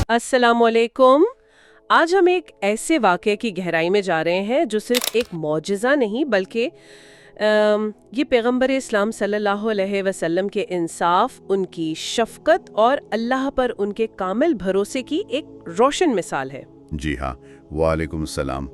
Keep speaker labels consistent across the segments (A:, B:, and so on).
A: السلام علیکم۔ آج ہم ایک ایسے واقعے کی گہرائی میں جا رہے ہیں جو صرف ایک معجزہ نہیں بلکہ یہ پیغمبر اسلام صلی اللہ علیہ وسلم کے انصاف، ان کی شفقت اور اللہ پر ان کے کامل بھروسے کی ایک روشن مثال ہے۔
B: جی ہاں، وعلیکم السلام۔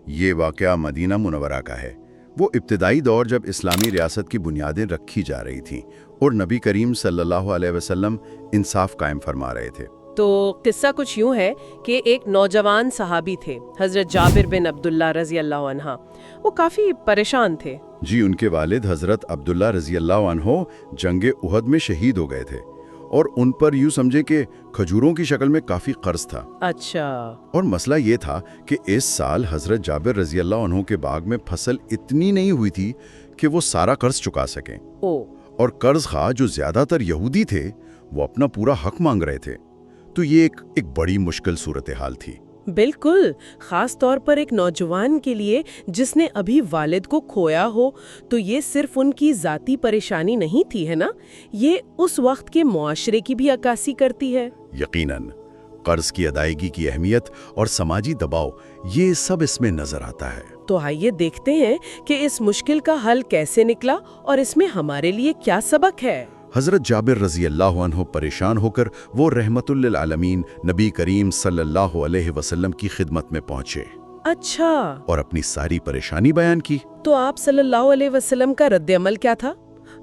B: یہ واقعہ مدینہ منورہ کا ہے، وہ ابتدائی دور جب اسلامی ریاست کی بنیادیں رکھی جا رہی تھیں اور نبی کریم صلی اللہ علیہ وسلم انصاف قائم فرما رہے تھے۔
A: تو قصہ کچھ یوں ہے کہ ایک نوجوان صحابی تھے، حضرت جابر بن عبداللہ رضی اللہ عنہ۔ وہ کافی پریشان تھے۔
B: جی، ان کے والد حضرت عبداللہ رضی اللہ عنہ جنگ احد میں شہید ہو گئے تھے اور ان پر یوں سمجھے کہ کھجوروں کی شکل میں کافی قرض تھا۔
A: اچھا۔
B: اور مسئلہ یہ تھا کہ اس سال حضرت جابر رضی اللہ عنہ کے باغ میں فصل اتنی نہیں ہوئی تھی کہ وہ سارا قرض چکا سکیں۔ اور قرض خواہ جو زیادہ تر یہودی تھے وہ اپنا پورا حق مانگ رہے تھے۔ تو یہ ایک بڑی مشکل صورتحال تھی۔
A: بالکل، خاص طور پر ایک نوجوان کے لیے جس نے ابھی والد کو کھویا ہو، تو یہ صرف ان کی ذاتی پریشانی نہیں تھی، ہے نا، یہ اس وقت کے معاشرے کی بھی عکاسی کرتی ہے۔
B: یقیناً، قرض کی ادائیگی کی اہمیت اور سماجی دباؤ، یہ سب اس میں نظر آتا ہے۔
A: تو آئیے دیکھتے ہیں کہ اس مشکل کا حل کیسے نکلا اور اس میں ہمارے لیے کیا سبق ہے۔
B: حضرت جابر رضی اللہ عنہ پریشان ہو کر وہ رحمت للعالمین نبی کریم صلی اللہ علیہ وسلم کی خدمت میں پہنچے۔
A: اچھا۔
B: اور اپنی ساری پریشانی بیان کی۔
A: تو آپ صلی اللہ علیہ وسلم کا رد عمل کیا تھا؟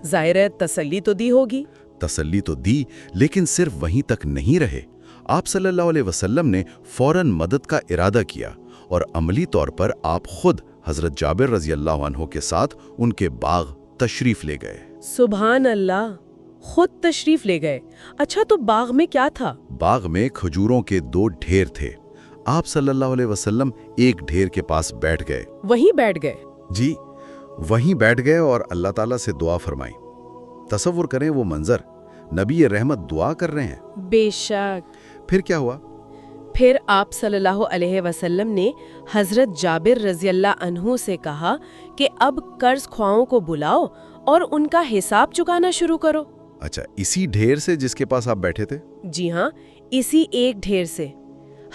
A: ظاہر ہے تسلی تو دی ہوگی۔
B: تسلی تو دی، لیکن صرف وہیں تک نہیں رہے۔ آپ صلی اللہ علیہ وسلم نے فوراً مدد کا ارادہ کیا اور عملی طور پر آپ خود حضرت جابر رضی اللہ عنہ کے ساتھ ان کے باغ تشریف لے گئے۔
A: سبحان اللہ، خود تشریف لے گئے۔ اچھا، تو باغ میں کیا تھا؟
B: باغ میں کھجوروں کے 2 ڈھیر تھے۔ آپ صلی اللہ علیہ وسلم ایک ڈھیر کے پاس بیٹھ گئے۔
A: وہیں بیٹھ گئے؟
B: جی، وہیں بیٹھ گئے اور اللہ تعالیٰ سے دعا فرمائی۔ تصور کریں وہ منظر، نبی رحمت دعا کر رہے ہیں۔
A: بے شک۔
B: پھر کیا ہوا؟
A: پھر آپ صلی اللہ علیہ وسلم نے حضرت جابر رضی اللہ عنہ سے کہا کہ اب قرض خواہوں کو بلاؤ اور ان کا حساب چکانا شروع کرو۔
B: اچھا، اسی ڈھیر سے جس کے پاس آپ بیٹھے تھے؟
A: جی ہاں، اسی ایک ڈھیر سے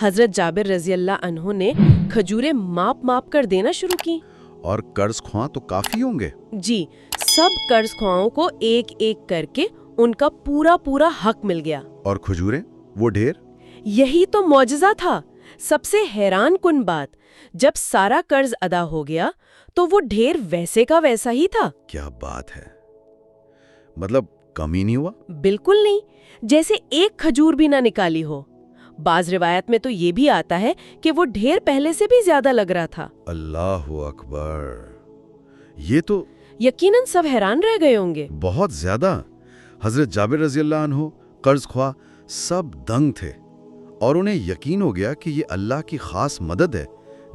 A: حضرت جابر رضی اللہ عنہ نے کھجوریں ماپ کر دینا شروع کی۔
B: اور قرض خواہ تو کافی ہوں گے؟
A: جی، سب قرض خواہوں کو ایک ایک کر کے ان کا پورا حق مل گیا۔
B: اور کھجوریں، وہ ڈھیر؟
A: یہی تو معجزہ تھا۔ سب سے حیران کن بات، جب سارا قرض ادا ہو گیا تو وہ ڈھیر ویسے کا ویسا ہی تھا۔
B: کیا بات ہے! مطلب کم ہی نہیں ہوا؟
A: بالکل نہیں، جیسے ایک کھجور بھی نہ نکالی ہو۔ بعض روایت میں تو یہ بھی آتا ہے کہ وہ ڈھیر پہلے سے بھی زیادہ لگ رہا تھا۔
B: اللہ اکبر! یہ تو
A: یقیناً سب حیران رہ گئے ہوں گے۔
B: بہت زیادہ۔ حضرت جابر رضی اللہ عنہ، قرض خواہ، سب دنگ تھے اور انہیں یقین ہو گیا کہ یہ اللہ کی خاص مدد ہے،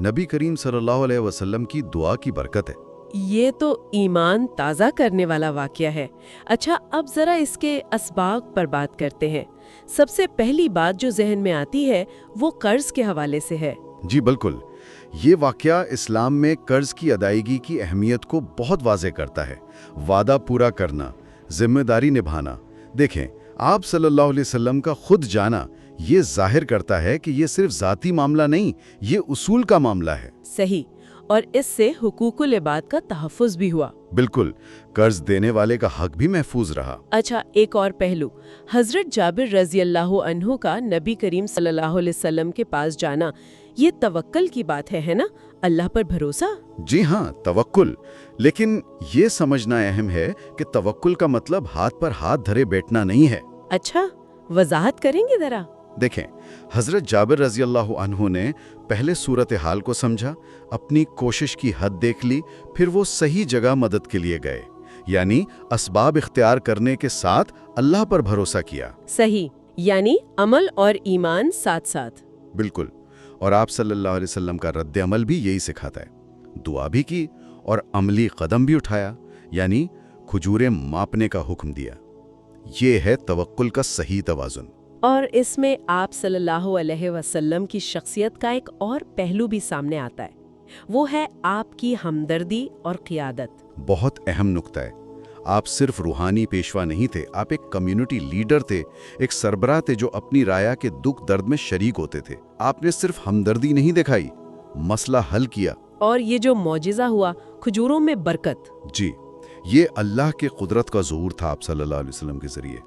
B: نبی کریم صلی اللہ علیہ وسلم کی دعا کی برکت ہے۔
A: یہ تو ایمان تازہ کرنے والا واقعہ ہے۔ اچھا، اب ذرا اس کے اسباب پر بات کرتے ہیں۔ سب سے پہلی بات جو ذہن میں آتی ہے وہ قرض کے حوالے سے ہے۔
B: جی بالکل، یہ واقعہ اسلام میں قرض کی ادائیگی کی اہمیت کو بہت واضح کرتا ہے۔ وعدہ پورا کرنا، ذمہ داری نبھانا۔ دیکھیں، آپ صلی اللہ علیہ وسلم کا خود جانا یہ ظاہر کرتا ہے کہ یہ صرف ذاتی معاملہ نہیں، یہ اصول کا معاملہ ہے۔
A: صحیح، اور اس سے حقوق العباد کا تحفظ بھی ہوا۔
B: بالکل، قرض دینے والے کا حق بھی محفوظ رہا۔
A: اچھا، ایک اور پہلو، حضرت جابر رضی اللہ عنہ کا نبی کریم صلی اللہ علیہ وسلم کے پاس جانا، یہ توکل کی بات ہے نا، اللہ پر بھروسہ۔
B: جی ہاں، توکل، لیکن یہ سمجھنا اہم ہے کہ توکل کا مطلب ہاتھ پر ہاتھ دھرے بیٹھنا نہیں ہے۔
A: اچھا، وضاحت کریں گے ذرا؟
B: دیکھیں، حضرت جابر رضی اللہ عنہ نے پہلے صورتحال کو سمجھا، اپنی کوشش کی حد دیکھ لی، پھر وہ صحیح جگہ مدد کے لیے گئے، یعنی اسباب اختیار کرنے کے ساتھ اللہ پر بھروسہ کیا۔
A: صحیح، یعنی عمل اور ایمان ساتھ ساتھ۔
B: بالکل، اور آپ صلی اللہ علیہ وسلم کا رد عمل بھی یہی سکھاتا ہے۔ دعا بھی کی اور عملی قدم بھی اٹھایا، یعنی کھجوریں ماپنے کا حکم دیا۔ یہ ہے توکل کا صحیح توازن۔
A: اور اس میں آپ صلی اللہ علیہ وسلم کی شخصیت کا ایک اور پہلو بھی سامنے آتا ہے، وہ ہے آپ کی ہمدردی اور قیادت۔
B: بہت اہم نقطہ ہے۔ آپ صرف روحانی پیشوا نہیں تھے، آپ ایک کمیونٹی لیڈر تھے، ایک سربراہ تھے جو اپنی رعایا کے دکھ درد میں شریک ہوتے تھے۔ آپ نے صرف ہمدردی نہیں دکھائی، مسئلہ حل کیا۔
A: اور یہ جو معجزہ ہوا، کھجوروں میں برکت،
B: جی، یہ اللہ کے قدرت کا ظہور تھا آپ صلی اللہ علیہ وسلم کے ذریعے۔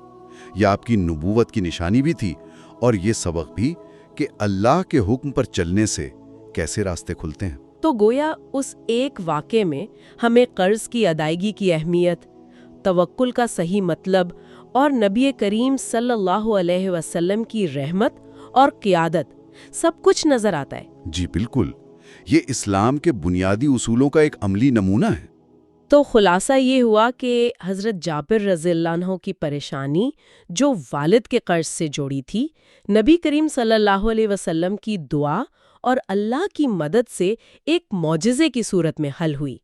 B: یہ آپ کی نبوت کی نشانی بھی تھی، اور یہ سبق بھی کہ اللہ کے حکم پر چلنے سے کیسے راستے کھلتے ہیں۔
A: تو گویا اس ایک واقعے میں ہمیں قرض کی ادائیگی کی اہمیت، توکل کا صحیح مطلب اور نبی کریم صلی اللہ علیہ وسلم کی رحمت اور قیادت سب کچھ نظر آتا ہے۔
B: جی بالکل، یہ اسلام کے بنیادی اصولوں کا ایک عملی نمونہ ہے۔
A: تو خلاصہ یہ ہوا کہ حضرت جابر رضی اللہ عنہ کی پریشانی جو والد کے قرض سے جوڑی تھی، نبی کریم صلی اللہ علیہ وسلم کی دعا اور اللہ کی مدد سے ایک معجزے کی صورت میں حل ہوئی،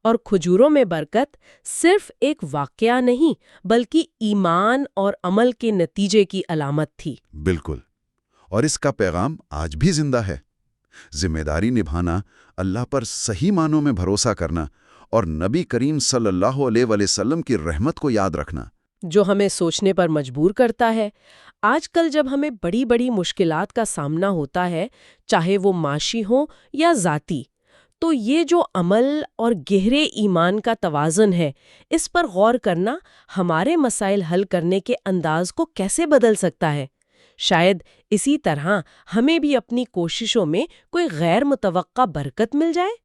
A: اور کھجوروں میں برکت صرف ایک واقعہ نہیں بلکہ ایمان اور عمل کے نتیجے کی علامت تھی۔
B: بالکل، اور اس کا پیغام آج بھی زندہ ہے۔ ذمہ داری نبھانا، اللہ پر صحیح معنوں میں بھروسہ کرنا اور نبی کریم صلی اللہ علیہ وسلم کی رحمت کو یاد رکھنا،
A: جو ہمیں سوچنے پر مجبور کرتا ہے۔ آج کل جب ہمیں بڑی بڑی مشکلات کا سامنا ہوتا ہے، چاہے وہ معاشی ہوں یا ذاتی، تو یہ جو عمل اور گہرے ایمان کا توازن ہے، اس پر غور کرنا ہمارے مسائل حل کرنے کے انداز کو کیسے بدل سکتا ہے۔ شاید اسی طرح ہمیں بھی اپنی کوششوں میں کوئی غیر متوقع برکت مل جائے۔